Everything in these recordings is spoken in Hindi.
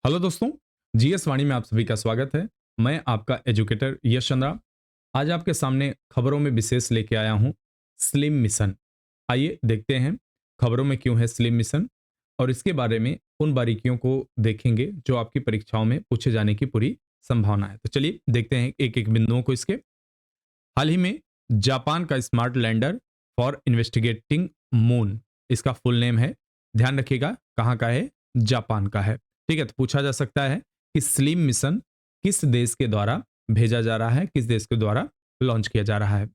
हेलो दोस्तों, जीएस वाणी में आप सभी का स्वागत है। मैं आपका एजुकेटर यश चंद्रा। आज आपके सामने खबरों में विशेष लेके आया हूँ स्लिम मिशन। आइए देखते हैं खबरों में क्यों है स्लिम मिशन और इसके बारे में उन बारीकियों को देखेंगे जो आपकी परीक्षाओं में पूछे जाने की पूरी संभावना है। तो चलिए देखते हैं एक एक बिंदुओं को इसके। हाल ही में जापान का smart lander for investigating moon, इसका फुल नेम है, ध्यान रखिएगा कहाँ का है, जापान का है। ठीक है, तो पूछा जा सकता है कि स्लिम मिशन किस देश के द्वारा भेजा जा रहा है, किस देश के द्वारा लॉन्च किया जा रहा है।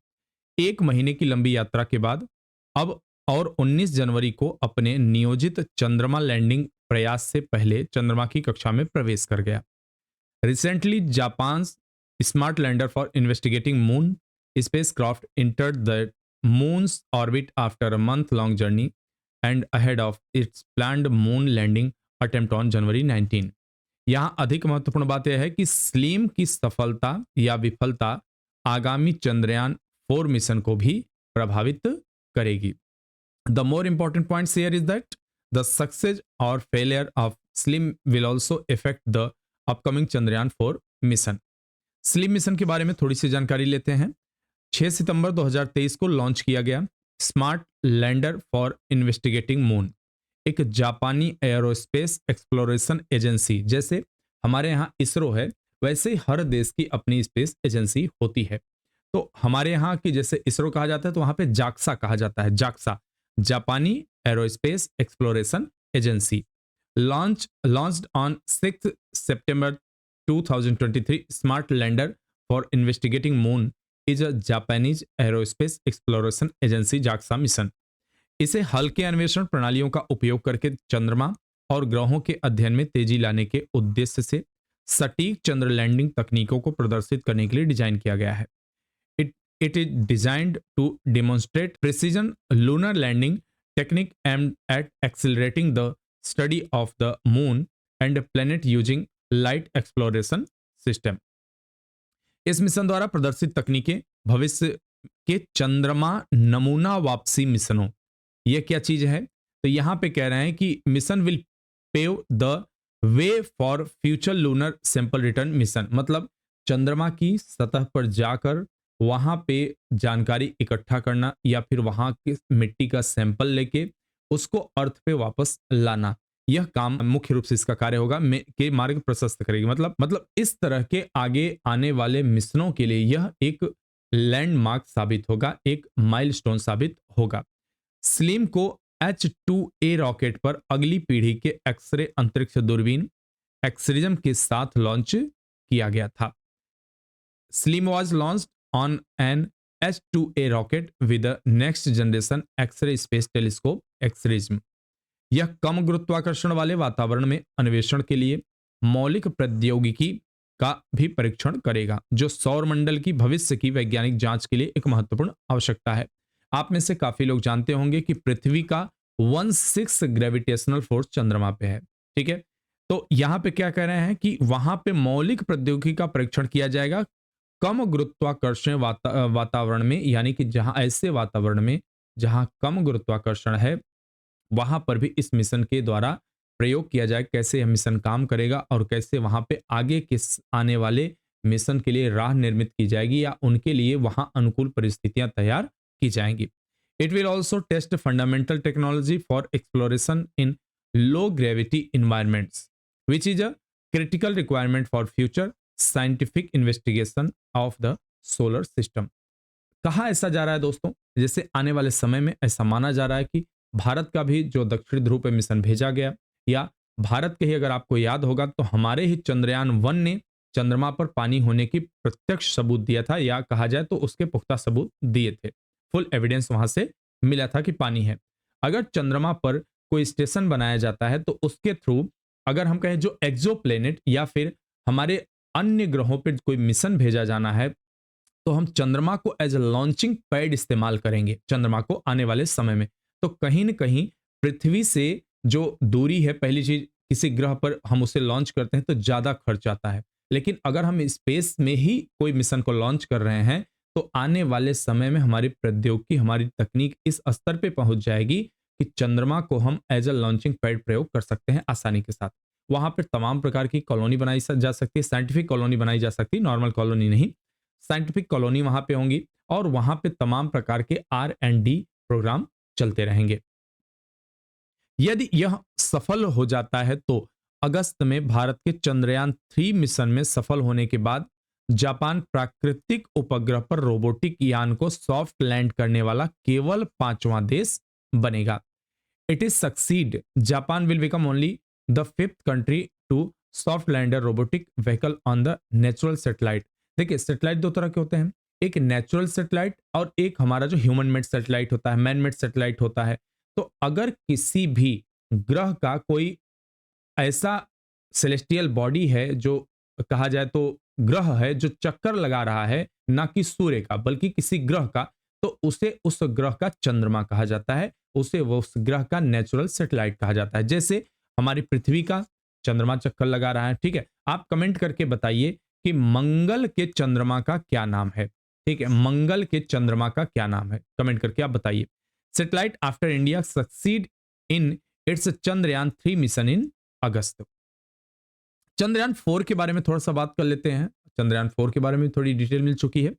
एक महीने की लंबी यात्रा के बाद अब और 19 जनवरी को अपने नियोजित चंद्रमा लैंडिंग प्रयास से पहले चंद्रमा की कक्षा में प्रवेश कर गया। Recently, Japan's smart lander for investigating moon spacecraft entered the moon's orbit after a month-long journey and ahead of its planned moon landing attempt on January 19। यहाँ अधिक महत्वपूर्ण बात यह है कि स्लीम की सफलता या विफलता आगामी चंद्रयान 4 मिशन को भी प्रभावित करेगी। The more important points here is that the success or failure of SLIM will also affect the upcoming Chandrayaan 4 mission. Slim mission के बारे में थोड़ी सी जानकारी लेते हैं। 6 सितंबर 2023 को लॉन्च किया गया smart lander for investigating moon, एक जापानी एरोस्पेस एक्सप्लोरेशन एजेंसी। जैसे हमारे यहाँ इसरो है, वैसे ही हर देश की अपनी स्पेस एजेंसी होती है। तो हमारे यहाँ की जैसे इसरो कहा जाता है तो वहाँ पे जाक्सा कहा जाता है, जाक्सा, जापानी aerospace exploration agency. Launched on 6th September 2023, Smart Lander for Investigating Moon is a Japanese Aerospace Exploration Agency JAXA mission। इसे हल्के अन्वेषण प्रणालियों का उपयोग करके चंद्रमा और ग्रहों के अध्ययन में तेजी लाने के उद्देश्य से सटीक चंद्र लैंडिंग तकनीकों को प्रदर्शित करने के लिए डिजाइन किया गया है। It is designed to demonstrate precision lunar landing technique aimed at accelerating the study of the moon and planet using light exploration system। इस मिशन द्वारा प्रदर्शित तकनीकें भविष्य के चंद्रमा नमूना वापसी मिशनों, यह क्या चीज है, तो यहां पे कह रहे हैं कि mission will pave the way for future lunar sample return mission. मतलब चंद्रमा की सतह पर जाकर वहां पे जानकारी इकट्ठा करना या फिर वहां की मिट्टी का सैंपल लेके उसको अर्थ पे वापस लाना, यह काम मुख्य रूप से इसका कार्य होगा के मार्ग प्रशस्त करेगी। मतलब इस तरह के आगे आने वाले मिशनों के लिए यह एक लैंडमार्क साबित होगा, एक माइलस्टोन साबित होगा। स्लिम को H2A रॉकेट पर अगली पीढ़ी के एक्सरे अंतरिक्ष दूरबीन एक्सरिज्म के साथ लॉन्च किया गया था। SLIM was launched on an H2A rocket with next generation x-ray space telescope XRISM. यह कम गुरुत्वाकर्षण वाले वातावरण में अन्वेषण के लिए मौलिक प्रौद्योगिकी का भी परीक्षण करेगा, जो सौर मंडल की भविष्य की वैज्ञानिक जांच के लिए एक महत्वपूर्ण आवश्यकता है। आप में से काफी लोग जानते होंगे कि पृथ्वी का 1/6 ग्रेविटेशनल फोर्स चंद्रमा पे है। ठीक है, तो यहां पे क्या कह रहे हैं कि वहां पे मौलिक प्रौद्योगिकी का परीक्षण किया जाएगा कम गुरुत्वाकर्षण वातावरण में, यानी कि जहां ऐसे वातावरण में जहां कम गुरुत्वाकर्षण है वहां पर भी इस मिशन के द्वारा प्रयोग किया जाए, कैसे यह मिशन काम करेगा और कैसे वहां पे आगे के आने वाले मिशन के लिए राह निर्मित की जाएगी या उनके लिए वहां अनुकूल परिस्थितियां तैयार की जाएंगी। It will also test fundamental technology for exploration in low gravity environments which is a critical requirement for future scientific investigation of the solar system. कहा ऐसा जा रहा है दोस्तों, जैसे आने वाले समय में ऐसा माना जा रहा है कि भारत का भी जो दक्षिण ध्रुव पे मिशन भेजा गया, या भारत के ही अगर आपको याद होगा तो हमारे ही चंद्रयान 1 ने चंद्रमा पर पानी होने की प्रत्यक्ष सबूत दिया था, या कहा जाए तो उसके पुख्ता सबूत दिए थे। फुल एविडेंस वहां से मिला था कि पानी है। अगर चंद्रमा पर कोई स्टेशन बनाया जाता है तो उसके थ्रू अगर हम कहें जो एक्सोप्लेनेट या फिर हमारे अन्य ग्रहों पर कोई मिशन भेजा जाना है तो हम चंद्रमा को एज अ लॉन्चिंग पैड इस्तेमाल करेंगे चंद्रमा को आने वाले समय में। तो कहीं न कहीं पृथ्वी से जो दूरी है, पहली चीज किसी ग्रह पर हम उसे लॉन्च करते हैं तो ज्यादा खर्च आता है, लेकिन अगर हम स्पेस में ही कोई मिशन को लॉन्च कर रहे हैं तो आने वाले समय में हमारी प्रौद्योगिकी, हमारी तकनीक इस स्तर पे पहुंच जाएगी कि चंद्रमा को हम एज अ लॉन्चिंग पैड प्रयोग कर सकते हैं आसानी के साथ। वहां पर तमाम प्रकार की कॉलोनी बनाई जा सकती है, साइंटिफिक कॉलोनी बनाई जा सकती है, नॉर्मल कॉलोनी नहीं, साइंटिफिक कॉलोनी वहां पे होंगी और वहां पे तमाम प्रकार के R&D प्रोग्राम चलते रहेंगे। यदि यह सफल हो जाता है तो अगस्त में भारत के चंद्रयान 3 मिशन में सफल होने के बाद जापान प्राकृतिक उपग्रह पर रोबोटिक यान को सॉफ्ट लैंड करने वाला केवल पांचवां देश बनेगा। It is succeed, Japan will become only the fifth country to soft lander robotic vehicle on the natural satellite. देखिए सैटेलाइट दो तरह के होते हैं, एक नेचुरल सैटेलाइट और एक हमारा जो ह्यूमन मेड सैटेलाइट होता है, मैन मेड सैटेलाइट होता है। तो अगर किसी भी ग्रह का कोई ऐसा सेलेस्टियल बॉडी है जो कहा जाए तो ग्रह है जो चक्कर लगा रहा है, ना कि सूर्य का बल्कि किसी ग्रह का, तो उसे उस ग्रह का चंद्रमा कहा जाता है, उसे वो उस ग्रह का नेचुरल सैटेलाइट कहा जाता है। जैसे हमारी पृथ्वी का चंद्रमा चक्कर लगा रहा है, ठीक है। आप कमेंट करके बताइए कि मंगल के चंद्रमा का क्या नाम है, ठीक है, मंगल के चंद्रमा का क्या नाम है, कमेंट करके आप बताइए। Satellite after India succeed in its Chandrayaan 3 mission in August. Chandrayaan 4 के बारे में थोड़ा सा बात कर लेते हैं। चंद्रयान 4 के बारे में थोड़ी डिटेल मिल चुकी है।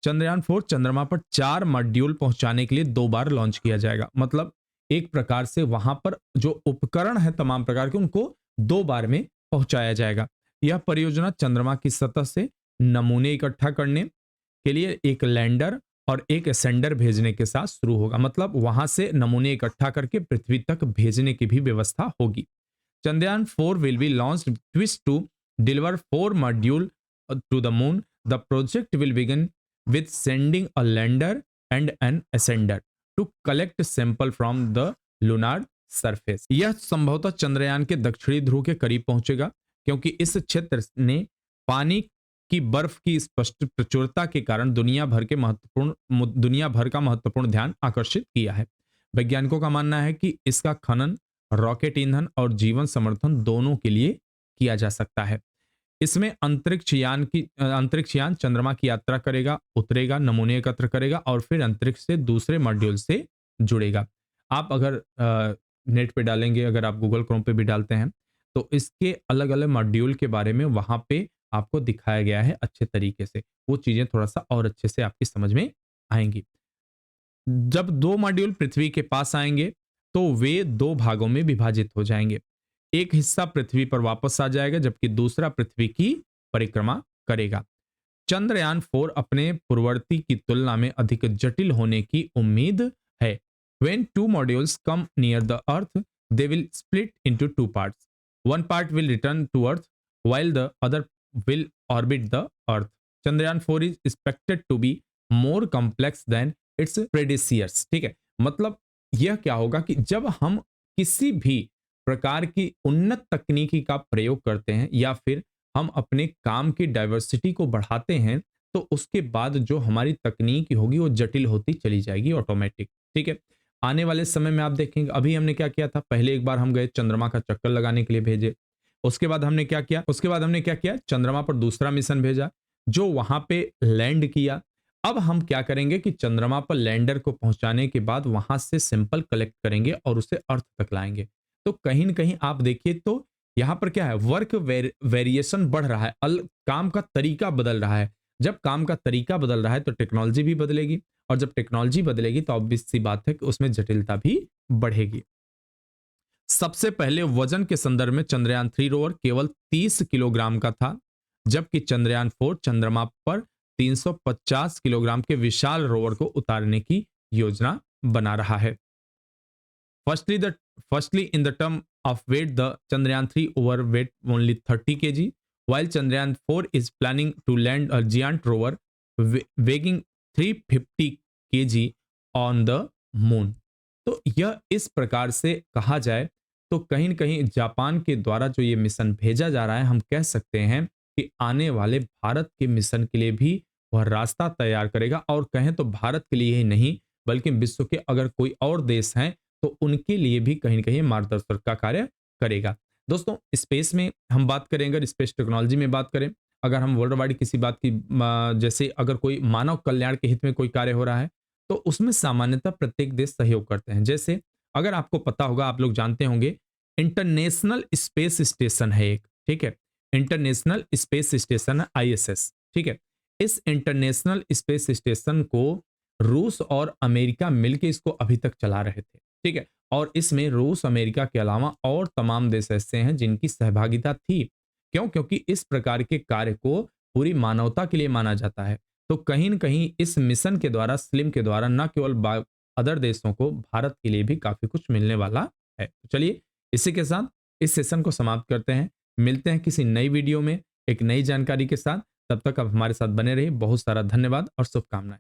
चंद्रयान 4 चंद्रमा पर 4 मॉड्यूल पहुंचाने के लिए 2 बार लॉन्च किया जाएगा। मतलब एक प्रकार से वहां पर जो उपकरण है तमाम प्रकार के उनको 2 बार में पहुंचाया जाएगा। यह परियोजना चंद्रमा की सतह से नमूने इकट्ठा करने के लिए एक लैंडर और एक सेंडर भेजने के साथ शुरू होगा। मतलब वहां से नमूने इकट्ठा करके पृथ्वी तक भेजने की भी व्यवस्था होगी। Chandrayaan 4 will be launched twist to deliver 4 modules to the moon. The project will begin with sending a lander and an ascender to collect sample from the lunar surface. यह संभवतः चंद्रयान के दक्षिणी ध्रुव के करीब पहुंचेगा क्योंकि इस क्षेत्र ने पानी की बर्फ की स्पष्ट प्रचुरता के कारण दुनिया भर का महत्वपूर्ण ध्यान आकर्षित किया है। वैज्ञानिकों का मानना है कि इसका खनन रॉकेट ईंधन और जीवन समर्थन दोनों के लिए किया जा सकता है। इसमें अंतरिक्ष यान चंद्रमा की यात्रा करेगा, उतरेगा, नमूने एकत्र करेगा और फिर अंतरिक्ष से दूसरे मॉड्यूल से जुड़ेगा। आप अगर नेट पे डालेंगे, अगर आप गूगल क्रोम पे भी डालते हैं तो इसके अलग अलग मॉड्यूल के बारे में वहां पे आपको दिखाया गया है अच्छे तरीके से। वो चीजें थोड़ा सा और अच्छे से आपकी समझ में आएंगी। जब 2 मॉड्यूल पृथ्वी के पास आएंगे तो वे 2 भागों में विभाजित हो जाएंगे। एक हिस्सा पृथ्वी पर वापस आ जाएगा जबकि दूसरा पृथ्वी की परिक्रमा करेगा। चंद्रयान 4 अपने पूर्ववर्ती की तुलना में अधिक जटिल होने की उम्मीद है। When 2 modules come near the Earth, they will split into 2 parts. One part will return to Earth while the other will orbit the Earth. Chandrayaan 4 is expected to be more complex than its predecessors. ठीक है, मतलब यह क्या होगा कि जब हम किसी भी प्रकार की उन्नत तकनीकी का प्रयोग करते हैं या फिर हम अपने काम की डाइवर्सिटी को बढ़ाते हैं तो उसके बाद जो हमारी तकनीक होगी वो जटिल होती चली जाएगी ऑटोमेटिक। ठीक है, आने वाले समय में आप देखेंगे, अभी हमने क्या किया था, पहले एक बार हम गए चंद्रमा का चक्कर लगाने के लिए भेजे, उसके बाद हमने क्या किया, चंद्रमा पर दूसरा मिशन भेजा जो वहां पे लैंड किया। अब हम क्या करेंगे कि चंद्रमा पर लैंडर को पहुंचाने के बाद वहां से सैंपल कलेक्ट करेंगे और उसे अर्थ तक लाएंगे। तो कहीं ना कहीं आप देखिए तो यहाँ पर क्या है, वर्क वेरिएशन बढ़ रहा है, काम का तरीका बदल रहा है। जब काम का तरीका बदल रहा है तो टेक्नोलॉजी भी बदलेगी और जब टेक्नोलॉजी बदलेगी तो ऑब्वियस सी बात है कि उसमें जटिलता भी बढ़ेगी। सबसे पहले वजन के संदर्भ में चंद्रयान 3 रोवर केवल 30 किलोग्राम का था जबकि चंद्रयान 4 चंद्रमा पर 350 किलोग्राम के विशाल रोवर को उतारने की योजना बना रहा है। Firstly, in the term of weight, the Chandrayaan 3 overweight only 30 kg, while Chandrayaan 4 is planning to land a giant rover weighing 350 kg on the moon. तो यह इस प्रकार से कहा जाए तो कहीं न कहीं जापान के द्वारा जो ये मिशन भेजा जा रहा है, हम कह सकते हैं कि आने वाले भारत के मिशन के लिए भी वह रास्ता तैयार करेगा और कहें तो भारत के लिए ही नहीं बल्कि विश्व के अगर कोई और देश हैं तो उनके लिए भी कहीं न कहीं मार्गदर्शक का कार्य करेगा। दोस्तों, स्पेस में हम बात करें, अगर स्पेस टेक्नोलॉजी में बात करें, अगर हम वर्ल्ड वाइड किसी बात की जैसे अगर कोई मानव कल्याण के हित में कोई कार्य हो रहा है तो उसमें सामान्यतः प्रत्येक देश सहयोग करते हैं। जैसे अगर आपको पता होगा, आप लोग जानते होंगे इंटरनेशनल स्पेस स्टेशन है एक, ठीक है। इंटरनेशनल स्पेस स्टेशन है आईएसएस, ठीक है। इस इंटरनेशनल स्पेस स्टेशन को रूस और अमेरिका मिलके इसको अभी तक चला रहे थे, ठीक है। और इसमें रूस अमेरिका के अलावा और तमाम देश ऐसे हैं जिनकी सहभागिता थी। क्यों? क्योंकि इस प्रकार के कार्य को पूरी मानवता के लिए माना जाता है। तो कहीं न कहीं इस मिशन के द्वारा, स्लिम के द्वारा, न केवल अदर देशों को, भारत के लिए भी काफी कुछ मिलने वाला है। तो चलिए इसी के साथ इस सेशन को समाप्त करते हैं। मिलते हैं किसी नई वीडियो में एक नई जानकारी के साथ। तब तक आप हमारे साथ बने रहिए। बहुत सारा धन्यवाद और शुभकामनाएं।